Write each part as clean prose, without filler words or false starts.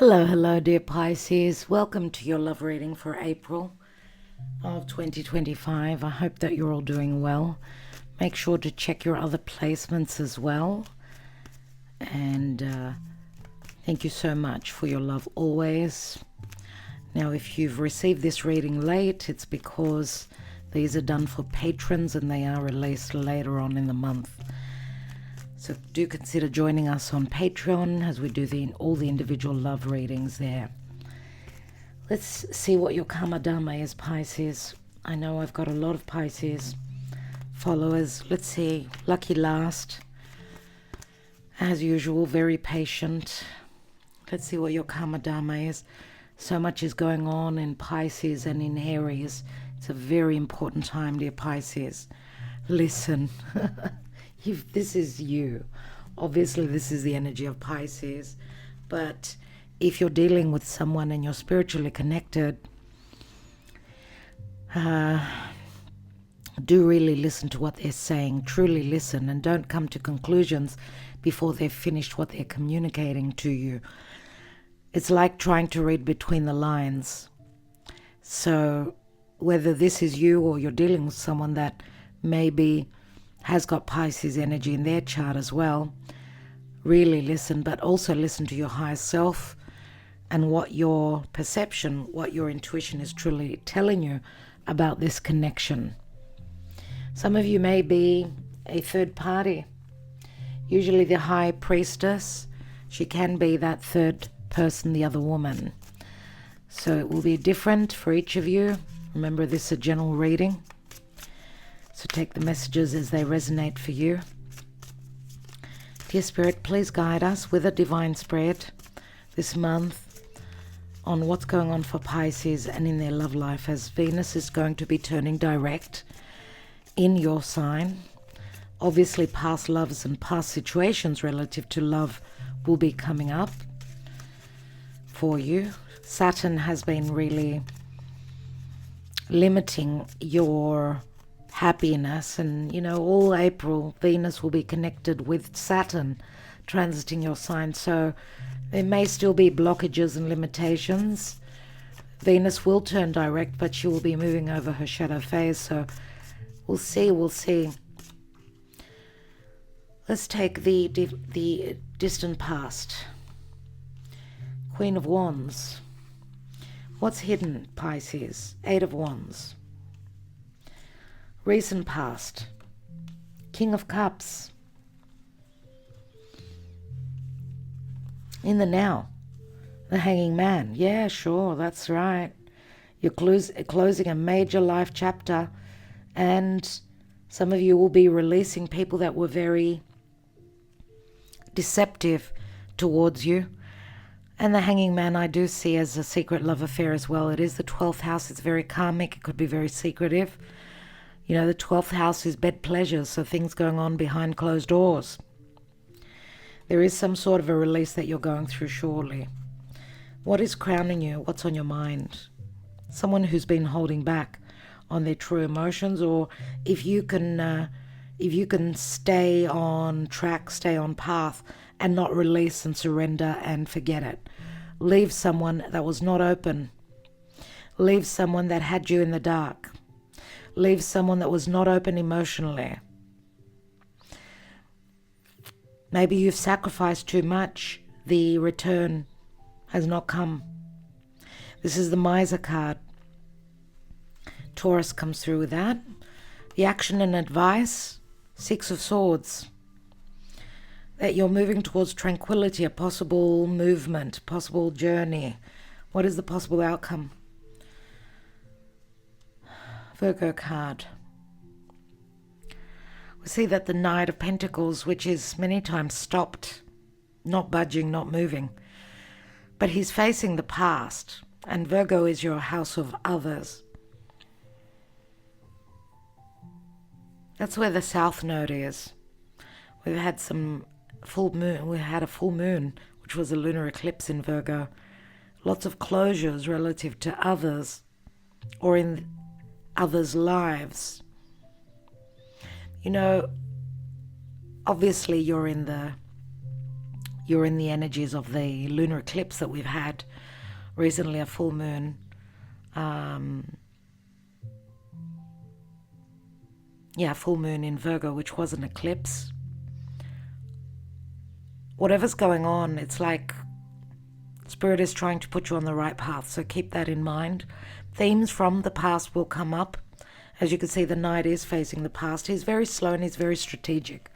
Hello, dear Pisces. Welcome to your love reading for April of 2025. I hope that you're all doing well. Make sure to check your other placements as well. And thank you so much for your love always. Now, if you've received this reading late, it's because these are done for patrons and they are released later on in the month. So do consider joining us on Patreon as we do all the individual love readings there. Let's see what your Karma Dharma is, Pisces. I know I've got a lot of Pisces followers. Let's see. Lucky last. As usual, very patient. Let's see what your Karma Dharma is. So much is going on in Pisces and in Aries. It's a very important time, dear Pisces. Listen. This is you. Obviously, this is the energy of Pisces. But if you're dealing with someone and you're spiritually connected, do really listen to what they're saying. Truly listen and don't come to conclusions before they've finished what they're communicating to you. It's like trying to read between the lines. So whether this is you or you're dealing with someone that maybe has got Pisces energy in their chart as well, really listen, but also listen to your higher self and what your perception, what your intuition is truly telling you about this connection. Some of you may be a third party. Usually the high priestess, she can be that third person, the other woman. So it will be different for each of you. Remember, this is a general reading. So take the messages as they resonate for you. Dear Spirit, please guide us with a divine spread this month on what's going on for Pisces and in their love life, as Venus is going to be turning direct in your sign. Obviously, past loves and past situations relative to love will be coming up for you. Saturn has been really limiting your happiness, and all April Venus will be connected with Saturn transiting your sign, so there may still be blockages and limitations. Venus will turn direct, but she will be moving over her shadow phase, so we'll see. Let's take the distant past. Queen of Wands. What's hidden, Pisces? Eight of Wands. Recent past. King of Cups. In the now. The Hanging Man. Yeah, sure, that's right. You're closing a major life chapter, and some of you will be releasing people that were very deceptive towards you. And the Hanging Man I do see as a secret love affair as well. It is the 12th house. It's very karmic. It could be very secretive. The 12th house is bed pleasures, so things going on behind closed doors. There is some sort of a release that you're going through surely. What is crowning you? What's on your mind? Someone who's been holding back on their true emotions, or if you can stay on track, stay on path, and not release and surrender and forget it. Leave someone that was not open. Leave someone that had you in the dark. Leave someone that was not open emotionally. Maybe you've sacrificed too much. The return has not come. This is the Miser card. Taurus comes through with that. The action and advice. Six of Swords. That you're moving towards tranquility, a possible movement, possible journey. What is the possible outcome? Virgo card. We see that the Knight of Pentacles, which is many times stopped, not budging, not moving, but he's facing the past, and Virgo is your house of others. That's where the South Node is. We've had some full moon. We had a full moon, which was a lunar eclipse in Virgo. Lots of closures relative to others, or in others' lives. Obviously you're you're in the energies of the lunar eclipse that we've had recently, a full moon. Full moon in Virgo, which was an eclipse. Whatever's going on, it's like Spirit is trying to put you on the right path, so keep that in mind. Themes from the past will come up. As you can see, the Knight is facing the past. He's very slow and he's very strategic.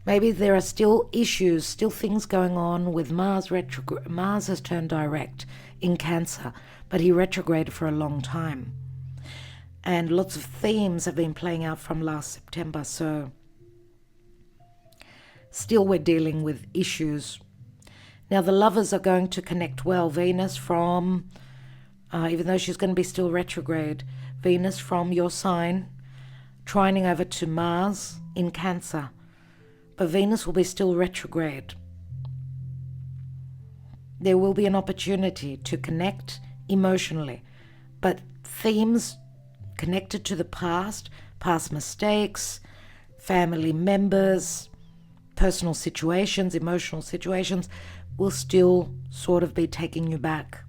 Maybe there are still issues, still things going on with Mars retrograde. Mars has turned direct in Cancer, but he retrograded for a long time. And lots of themes have been playing out from last September, so still we're dealing with issues. Now the lovers are going to connect well. Venus from, even though she's going to be still retrograde, Venus from your sign, trining over to Mars in Cancer. But Venus will be still retrograde. There will be an opportunity to connect emotionally, but themes connected to the past mistakes, family members, personal situations, emotional situations, will still sort of be taking you back.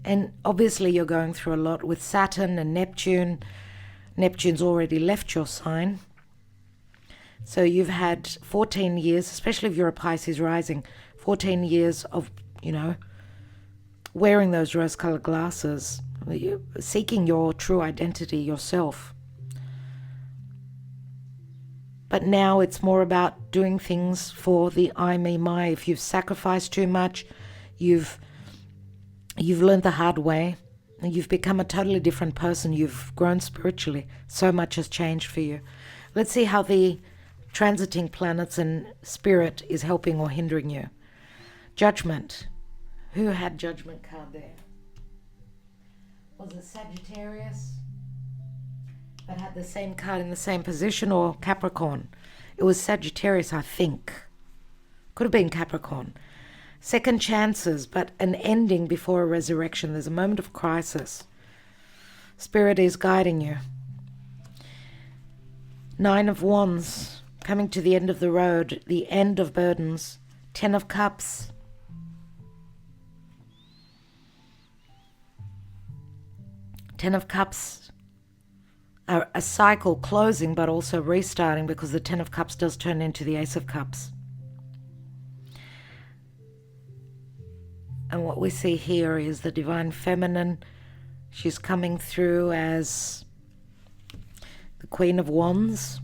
And obviously you're going through a lot with Saturn and Neptune. Neptune's already left your sign. So you've had 14 years, especially if you're a Pisces rising, 14 years of, wearing those rose-colored glasses, seeking your true identity, yourself. But now it's more about doing things for the I, me, my. If you've sacrificed too much, you've learned the hard way, and you've become a totally different person. You've grown spiritually. So much has changed for you. Let's see how the transiting planets and spirit is helping or hindering you. Judgment. Who had Judgment card there? Was it Sagittarius that had the same card in the same position, or Capricorn? It was Sagittarius, I think. Could have been Capricorn. Second chances, but an ending before a resurrection. There's a moment of crisis. Spirit is guiding you. Nine of Wands, coming to the end of the road, the end of burdens. 10 of Cups. Ten of Cups are a cycle closing but also restarting, because the Ten of Cups does turn into the Ace of Cups. And what we see here is the Divine Feminine. She's coming through as the Queen of Wands.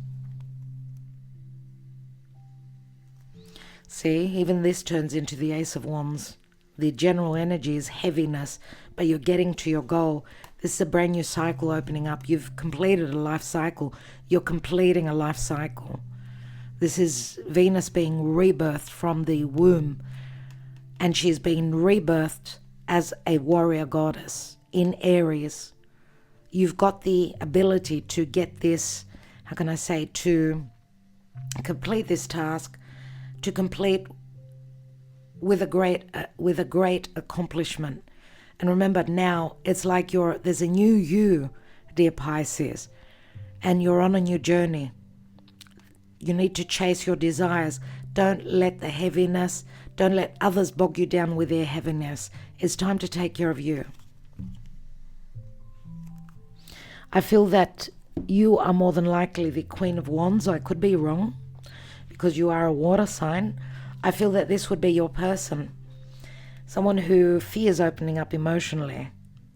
See, even this turns into the Ace of Wands. The general energy is heaviness, but you're getting to your goal. This is a brand new cycle opening up. You've completed a life cycle. You're completing a life cycle. This is Venus being rebirthed from the womb, and she's been rebirthed as a warrior goddess in Aries. You've got the ability to get this, to complete this task, to complete with a great accomplishment. And remember, now it's like there's a new you, dear Pisces, and you're on a new journey. You need to chase your desires. Don't let the heaviness, don't let others bog you down with their heaviness. It's time to take care of you. I feel that you are more than likely the Queen of Wands. I could be wrong, because you are a water sign. I feel that this would be your person. Someone who fears opening up emotionally.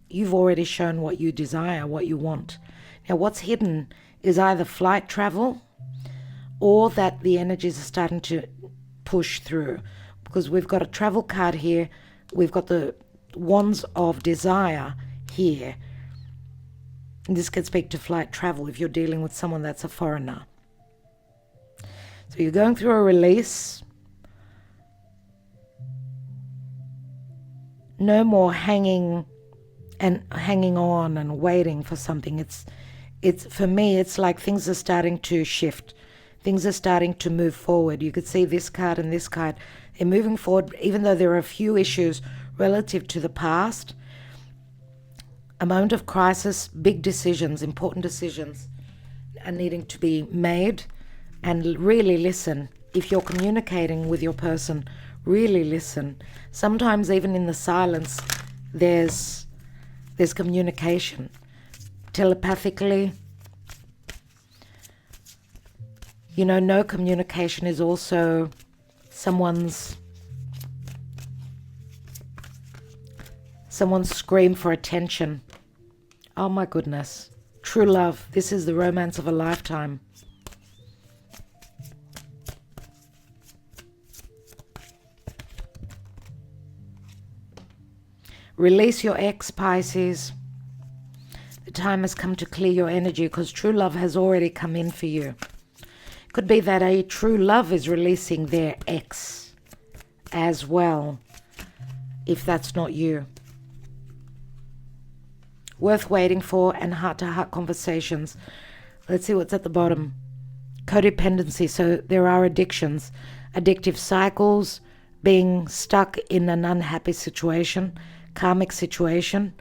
You've already shown what you desire, what you want. Now what's hidden is either flight travel, or that the energies are starting to push through. Because we've got a travel card here. We've got the Wands of Desire here. And this can speak to flight travel if you're dealing with someone that's a foreigner. So you're going through a release. No more hanging on and waiting for something. It's for me, it's like things are starting to shift. Things are starting to move forward. You could see this card and this card. They're moving forward, even though there are a few issues relative to the past. A moment of crisis, big decisions, important decisions are needing to be made. And really listen. if you're communicating with your person, really listen. Sometimes even in the silence, there's communication. Telepathically, no communication is also someone's scream for attention. Oh my goodness. True love. This is the romance of a lifetime. Release your ex, Pisces. The time has come to clear your energy because true love has already come in for you. Could be that a true love is releasing their ex as well, if that's not you. Worth waiting for and heart-to-heart conversations. Let's see what's at the bottom. Codependency. So there are addictions, addictive cycles, being stuck in an unhappy situation, karmic situation,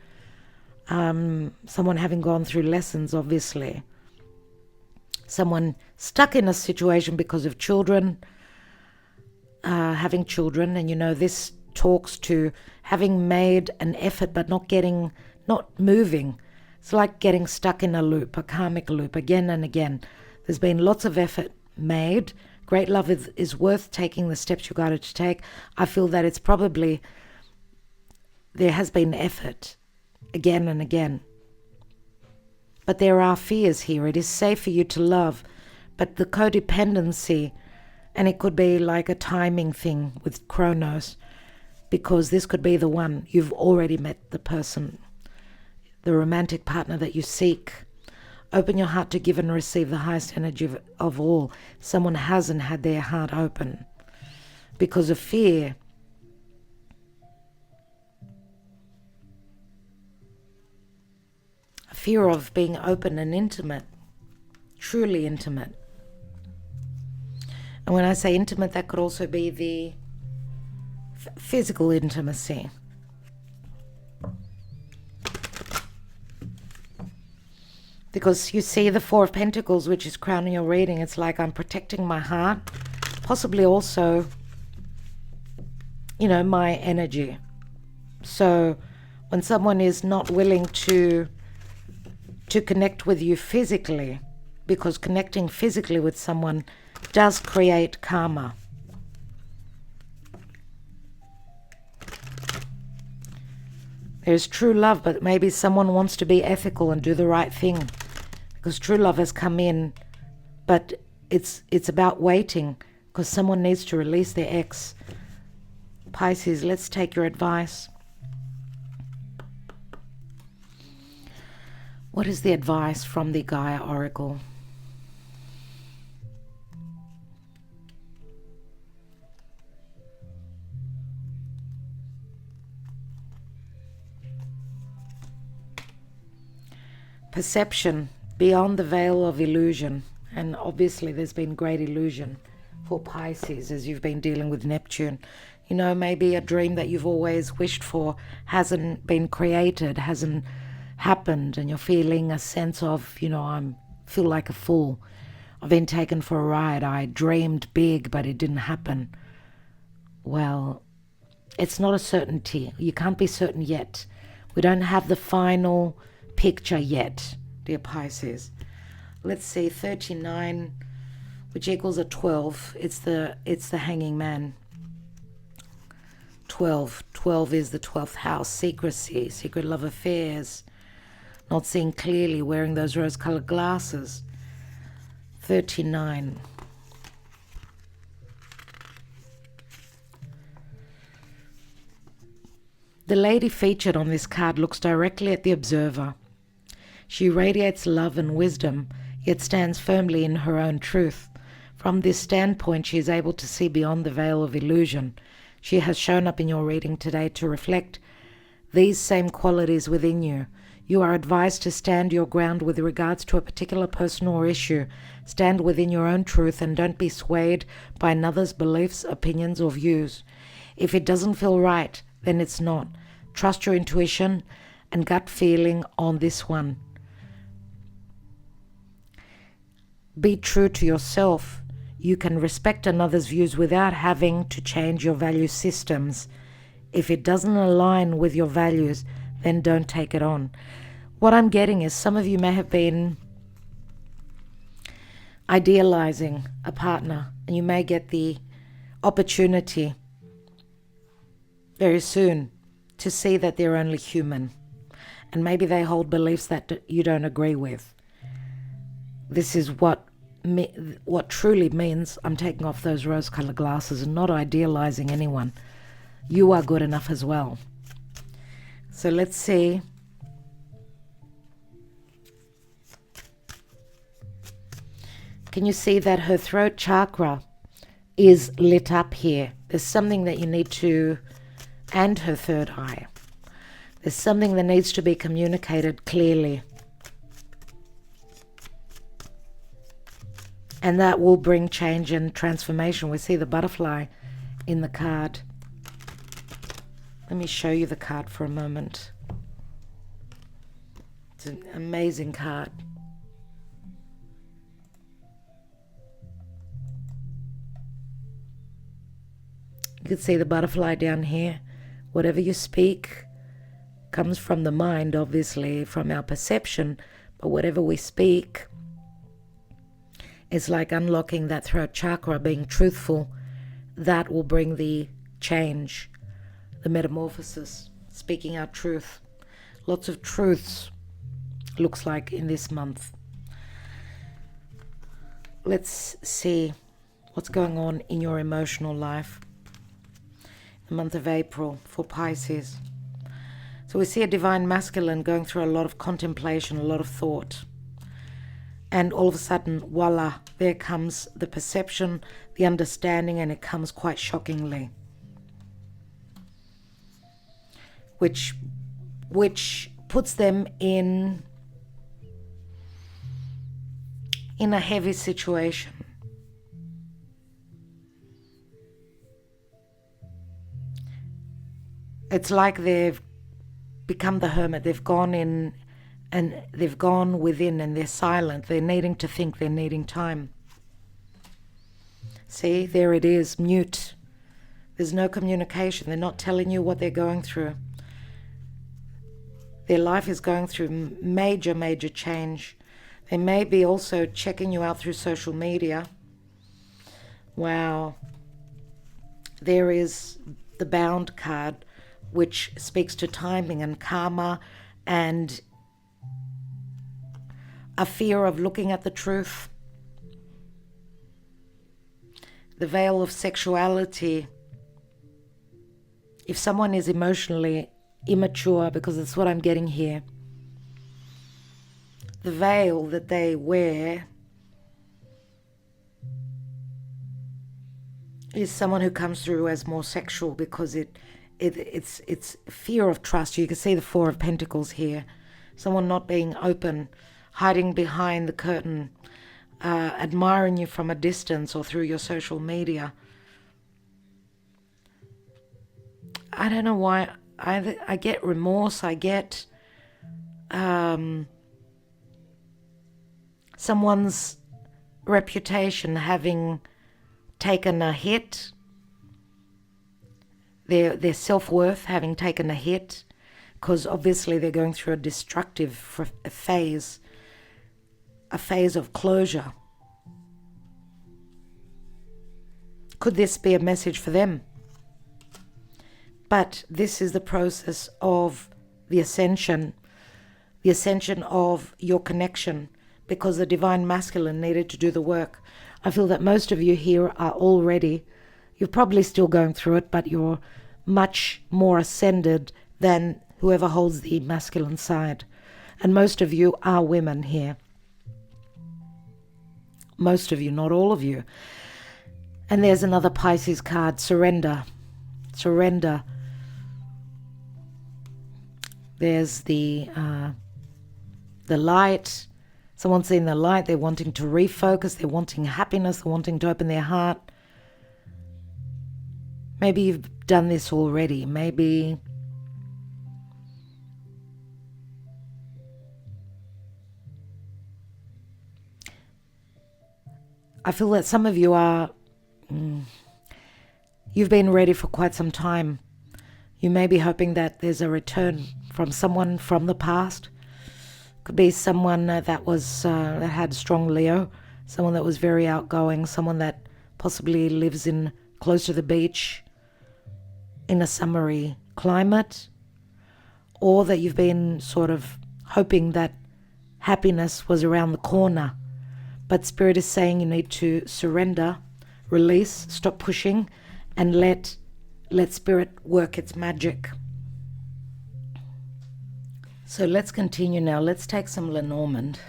someone having gone through lessons, obviously. Someone stuck in a situation because of children, having children, and this talks to having made an effort but not moving. It's like getting stuck in a loop, a karmic loop, again and again. There's been lots of effort made. Great love is worth taking the steps you got to take. I feel that it's probably, there has been effort again and again. But there are fears here. It is safe for you to love. But the codependency, and it could be like a timing thing with Chronos, because this could be the one. You've already met the person, the romantic partner that you seek. Open your heart to give and receive the highest energy of all. Someone hasn't had their heart open because of fear. Fear of being open and intimate, truly intimate. And when I say intimate, that could also be the physical intimacy. Because you see the Four of Pentacles, which is crowning your reading. It's like I'm protecting my heart, possibly also, my energy. So when someone is not willing to connect with you physically, because connecting physically with someone does create karma. There's true love, but maybe someone wants to be ethical and do the right thing, because true love has come in, but it's about waiting, because someone needs to release their ex. Pisces, let's take your advice. What is the advice from the Gaia Oracle? Perception, beyond the veil of illusion. And obviously there's been great illusion for Pisces as you've been dealing with Neptune. Maybe a dream that you've always wished for hasn't been created, hasn't happened, and you're feeling a sense of, I feel like a fool. I've been taken for a ride. I dreamed big, but it didn't happen. Well, it's not a certainty. You can't be certain yet. We don't have the final picture yet, dear Pisces. Let's see, 39, which equals a 12. It's the hanging man. 12 is the 12th house. Secrecy, secret love affairs, not seeing clearly, wearing those rose-colored glasses. 39. The lady featured on this card looks directly at the observer. She radiates love and wisdom, yet stands firmly in her own truth. From this standpoint, she is able to see beyond the veil of illusion. She has shown up in your reading today to reflect these same qualities within you. You are advised to stand your ground with regards to a particular person or issue. Stand within your own truth and don't be swayed by another's beliefs, opinions, or views. If it doesn't feel right, then it's not. Trust your intuition and gut feeling on this one. Be true to yourself. You can respect another's views without having to change your value systems. If it doesn't align with your values, then don't take it on. What I'm getting is some of you may have been idealizing a partner, and you may get the opportunity very soon to see that they're only human, and maybe they hold beliefs that you don't agree with. This is what truly means I'm taking off those rose-colored glasses and not idealizing anyone. You are good enough as well. So let's see. Can you see that her throat chakra is lit up here? There's something that you need to, and her third eye. There's something that needs to be communicated clearly. And that will bring change and transformation. We see the butterfly in the card. Let me show you the card for a moment. It's an amazing card. You can see the butterfly down here. Whatever you speak comes from the mind, obviously, from our perception. But whatever we speak is like unlocking that throat chakra, being truthful. That will bring the change, the metamorphosis, speaking our truth. Lots of truths, looks like, in this month. Let's see what's going on in your emotional life. The month of April for Pisces. So we see a divine masculine going through a lot of contemplation, a lot of thought. And all of a sudden, voila, there comes the perception, the understanding, and it comes quite shockingly. Which puts them in a heavy situation. It's like they've become the hermit. They've gone in and they've gone within and they're silent. They're needing to think. They're needing time. See, there it is, mute. There's no communication. They're not telling you what they're going through. Their life is going through major, major change. They may be also checking you out through social media. Wow. There is the Bound card, which speaks to timing and karma and a fear of looking at the truth. The veil of sexuality. If someone is emotionally immature, because that's what I'm getting here, the veil that they wear is someone who comes through as more sexual, because it's fear of trust. You can see the Four of Pentacles here. Someone not being open, hiding behind the curtain, admiring you from a distance or through your social media. I don't know why. I get remorse. I get someone's reputation having taken a hit. Their self-worth having taken a hit, because obviously they're going through a destructive phase, a phase of closure. Could this be a message for them? But this is the process of the ascension of your connection, because the divine masculine needed to do the work. I feel that most of you here are already, you're probably still going through it, but you're much more ascended than whoever holds the masculine side. And most of you are women here. Most of you, not all of you. And there's another Pisces card, surrender. Surrender. There's the light. Someone's seeing the light. They're wanting to refocus. They're wanting happiness. They're wanting to open their heart. Maybe you've done this already. Maybe I feel that some of you are, you've been ready for quite some time. You may be hoping that there's a return from someone from the past. Could be someone that had strong Leo, someone that was very outgoing, someone that possibly lives in close to the beach in a summery climate, or that you've been sort of hoping that happiness was around the corner. But Spirit is saying you need to surrender, release, stop pushing, and let Spirit work its magic. So let's continue now. Let's take some Lenormand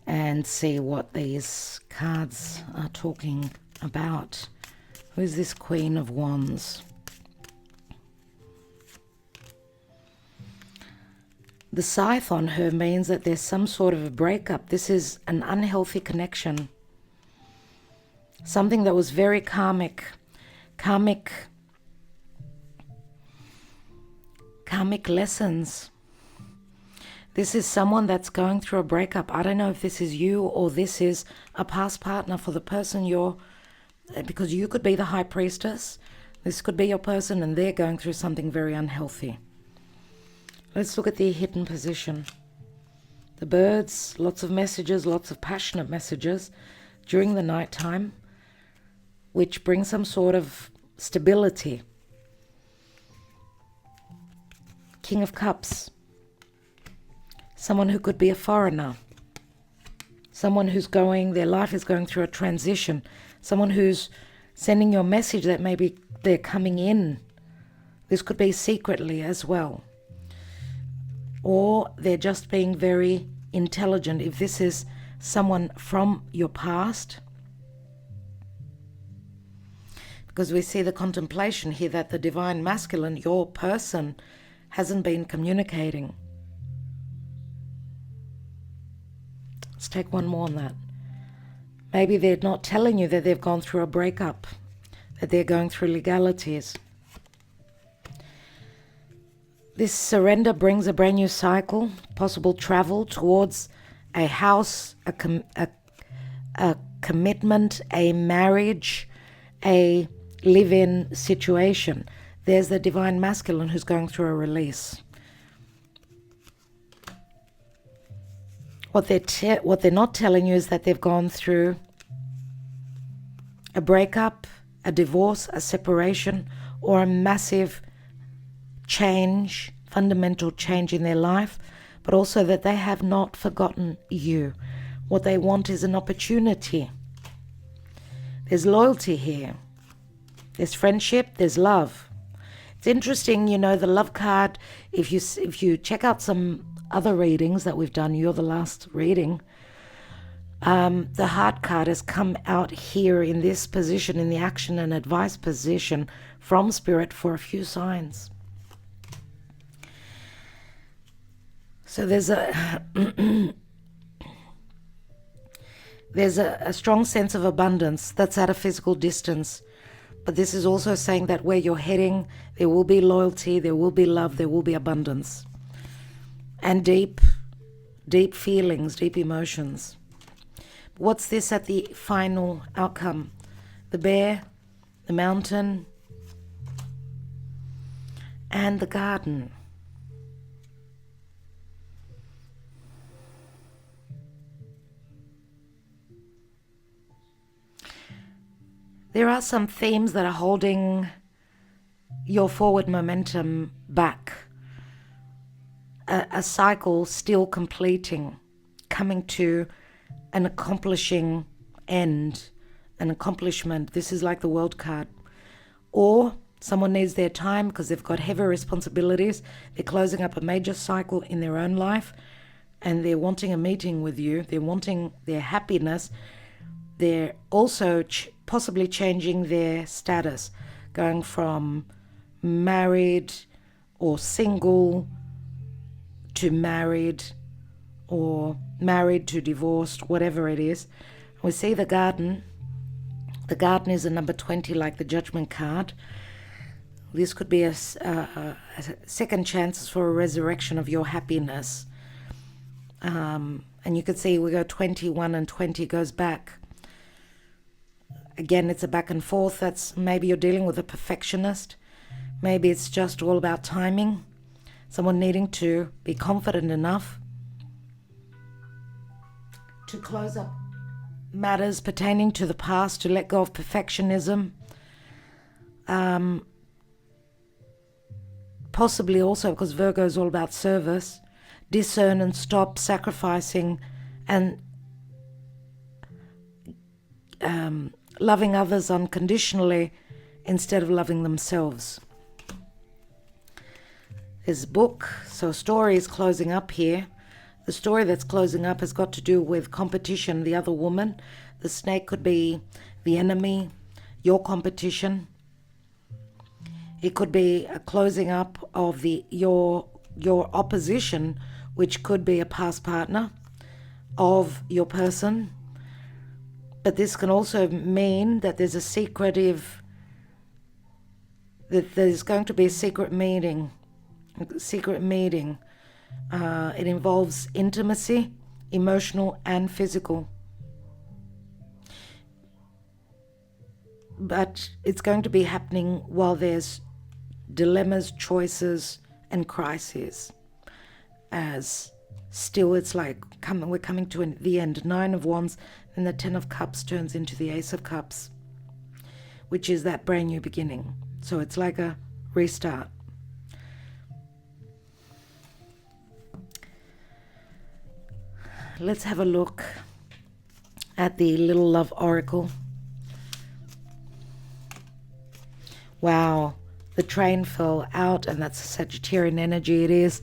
and see what these cards are talking about. Who's this Queen of Wands? The scythe on her means that there's some sort of a breakup. This is an unhealthy connection. Something that was very karmic lessons. This is someone that's going through a breakup. I don't know if this is you or this is a past partner for the person because you could be the high priestess. This could be your person and they're going through something very unhealthy. Let's look at the hidden position. The birds, lots of messages, lots of passionate messages during the night time, which bring some sort of stability. King of Cups. Someone who could be a foreigner. Someone their life is going through a transition. Someone who's sending you a message that maybe they're coming in. This could be secretly as well. Or they're just being very intelligent. If this is someone from your past, because we see the contemplation here that the divine masculine, your person, hasn't been communicating. Let's take one more on that. Maybe they're not telling you that they've gone through a breakup, that they're going through legalities. This surrender brings a brand new cycle, possible travel towards a house, a commitment, a marriage, a live-in situation. There's the divine masculine who's going through a release. What they're not telling you is that they've gone through a breakup, a divorce, a separation, or a massive change, fundamental change in their life, but also that they have not forgotten you. What they want is an opportunity. There's loyalty here. There's friendship, there's love. It's interesting, the love card, if you check out some other readings that we've done, you're the last reading, the heart card has come out here in this position, in the action and advice position from Spirit for a few signs. So there's a strong sense of abundance that's at a physical distance. But this is also saying that where you're heading, there will be loyalty, there will be love, there will be abundance. And deep feelings, deep emotions. What's this at the final outcome? The bear, the mountain, and the garden. There are some themes that are holding your forward momentum back. A cycle still completing, coming to an accomplishing end, an accomplishment. This is like the World card. Or someone needs their time because they've got heavy responsibilities. They're closing up a major cycle in their own life and they're wanting a meeting with you. They're wanting their happiness. They're also possibly changing their status, going from married or single to married or married to divorced, whatever it is. We see the garden. The garden is a number 20, like the Judgment card. This could be a second chance for a resurrection of your happiness. And you could see we go 21 and 20 goes back. Again, it's a back and forth. That's maybe you're dealing with a perfectionist. Maybe it's just all about timing. Someone needing to be confident enough to close up matters pertaining to the past, to let go of perfectionism. Possibly also because Virgo is all about service. Discern and stop sacrificing and loving others unconditionally instead of loving themselves. There's a book, so a story is closing up here. The story that's closing up has got to do with competition, the other woman. The snake could be the enemy, your competition. It could be a closing up of your opposition, which could be a past partner of your person. But this can also mean that there's that there's going to be a secret meeting. It involves intimacy, emotional and physical. But it's going to be happening while there's dilemmas, choices, and crises. As still it's like we're coming to the end. 9 of Wands, and the 10 of Cups turns into the Ace of Cups, which is that brand new beginning. So it's like a restart. Let's have a look at the little love oracle. Wow, the train fell out, and that's a Sagittarian energy. It is,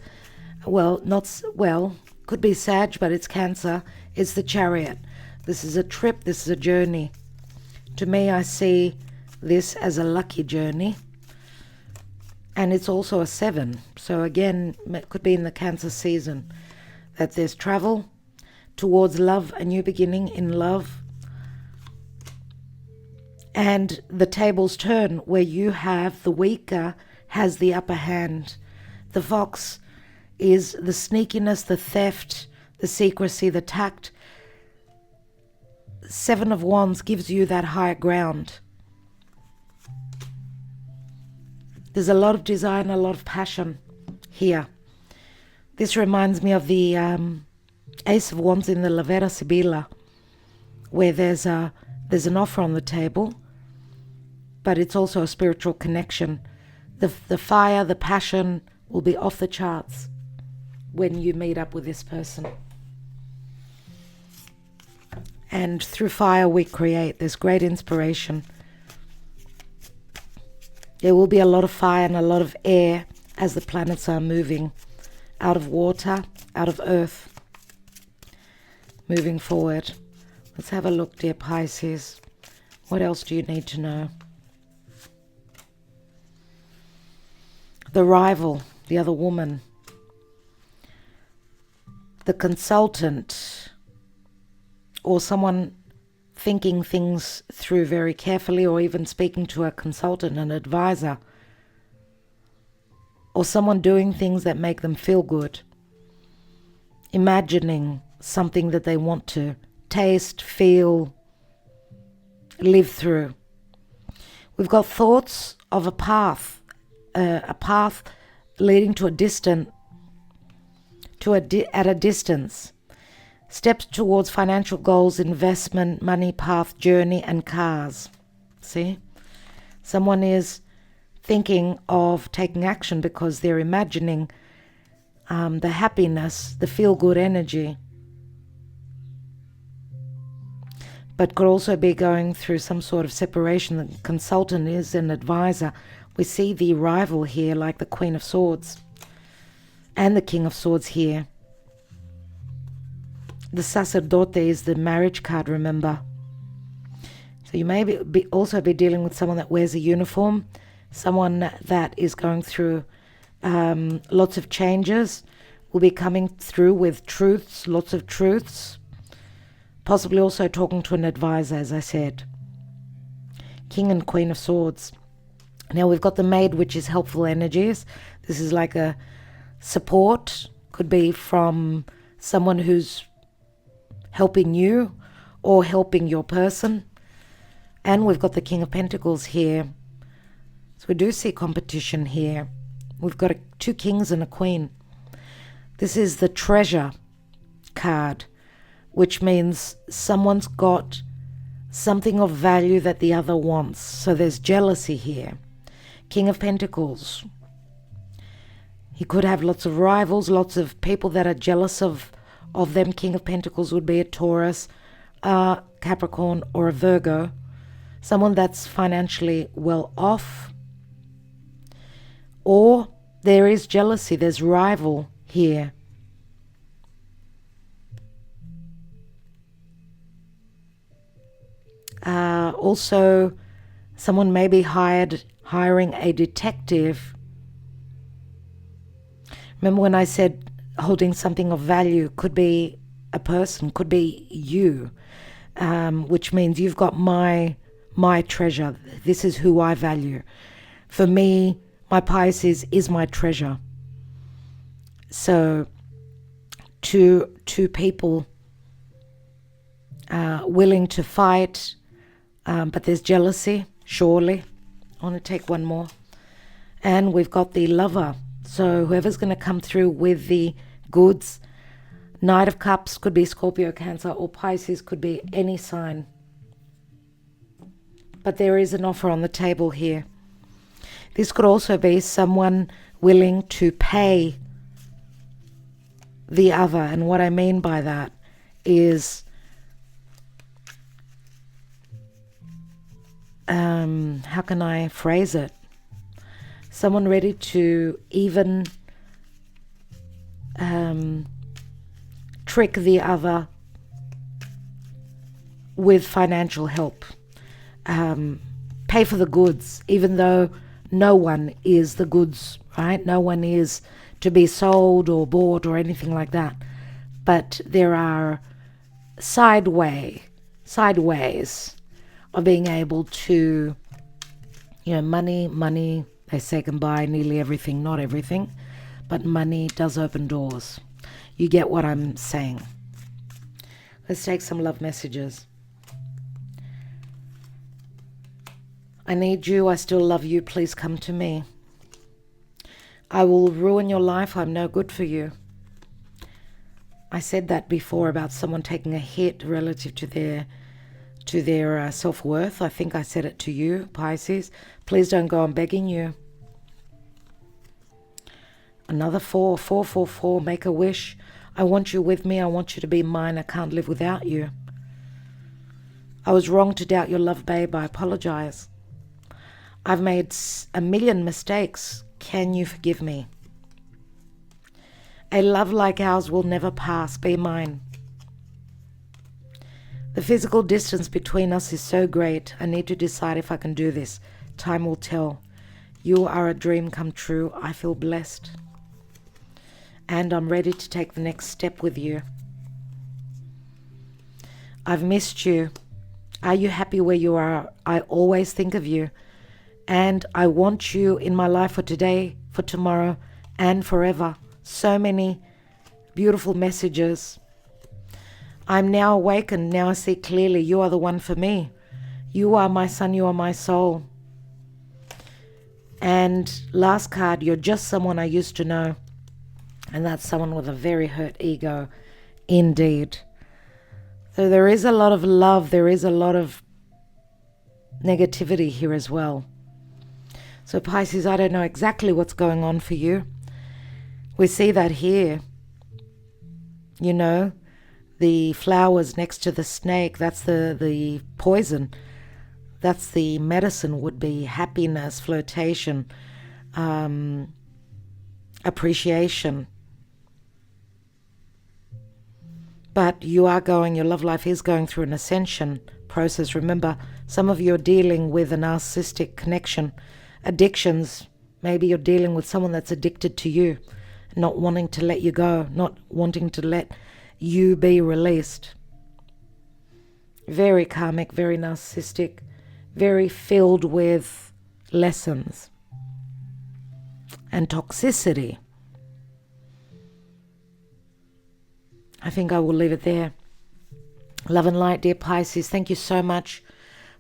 could be Sag, but it's Cancer. It's the Chariot. This is a trip, this is a journey. To me, I see this as a lucky journey. And it's also a 7. So again, it could be in the Cancer season that there's travel towards love, a new beginning in love. And the tables turn where you have the weaker has the upper hand. The Fox is the sneakiness, the theft, the secrecy, the tact. 7 of Wands gives you that higher ground. There's a lot of desire and a lot of passion here. This reminds me of the Ace of Wands in the La Vera Sibilla, where there's an offer on the table, but it's also a spiritual connection. The fire, the passion will be off the charts when you meet up with this person. And through fire we create. There's great inspiration. There will be a lot of fire and a lot of air as the planets are moving out of water, out of earth, moving forward. Let's have a look, dear Pisces. What else do you need to know? The rival, the other woman, the consultant, or someone thinking things through very carefully, or even speaking to a consultant, an advisor, or someone doing things that make them feel good, imagining something that they want to taste, feel, live through. We've got thoughts of a path leading to a at a distance. Steps towards financial goals, investment, money, path, journey, and cars. See? Someone is thinking of taking action because they're imagining the happiness, the feel-good energy. But could also be going through some sort of separation. The consultant is an advisor. We see the rival here, like the Queen of Swords and the King of Swords here. The sacerdote is the marriage card, remember. So you may also be dealing with someone that wears a uniform, someone that is going through lots of changes, will be coming through with truths, lots of truths, possibly also talking to an advisor, as I said. King and Queen of Swords. Now we've got the Maid, which is helpful energies. This is like a support, could be from someone who's helping you or helping your person. And we've got the King of Pentacles here. So we do see competition here. We've got two kings and a queen. This is the treasure card, which means someone's got something of value that the other wants. So there's jealousy here. King of Pentacles. He could have lots of rivals, lots of people that are jealous of them. King of Pentacles would be a Taurus, a Capricorn, or a Virgo. Someone that's financially well off. Or there is jealousy, there's rival here. Also, someone may be hiring a detective. Remember when I said holding something of value? Could be a person, could be you, which means you've got my treasure. This is who I value. For me, my Pisces is my treasure. So two people willing to fight, but there's jealousy, surely. I want to take one more. And we've got the Lover. So whoever's going to come through with the goods, Knight of Cups could be Scorpio, Cancer, or Pisces, could be any sign. But there is an offer on the table here. This could also be someone willing to pay the other. And what I mean by that is how can I phrase it? Someone ready to even trick the other with financial help. Pay for the goods, even though no one is the goods, right? No one is to be sold or bought or anything like that. But there are sideways of being able to, money, they say can buy nearly everything, not everything, but money does open doors. You get what I'm saying. Let's take some love messages. I need you, I still love you, please come to me. I will ruin your life, I'm no good for you. I said that before about someone taking a hit relative to their self-worth. I think I said it to you, Pisces. Please don't go, I'm begging you. Another 4, 4, 4, 4, make a wish. I want you with me, I want you to be mine, I can't live without you. I was wrong to doubt your love, babe, I apologize. I've made a million mistakes, can you forgive me? A love like ours will never pass, be mine. The physical distance between us is so great, I need to decide if I can do this. Time will tell. You are a dream come true, I feel blessed. And I'm ready to take the next step with you. I've missed you. Are you happy where you are? I always think of you. And I want you in my life for today, for tomorrow, and forever. So many beautiful messages. I'm now awakened. Now I see clearly. You are the one for me. You are my sun. You are my soul. And last card, you're just someone I used to know. And that's someone with a very hurt ego indeed. So there is a lot of love. There is a lot of negativity here as well. So Pisces, I don't know exactly what's going on for you. We see that here. The flowers next to the snake, that's the poison. That's the medicine, would be happiness, flirtation, appreciation. But you are your love life is going through an ascension process. Remember, some of you are dealing with a narcissistic connection. Addictions, maybe you're dealing with someone that's addicted to you, not wanting to let you go, not wanting to let you be released. Very karmic, very narcissistic, very filled with lessons and toxicity. I think I will leave it there. Love and light, dear Pisces. Thank you so much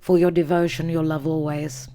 for your devotion, your love always.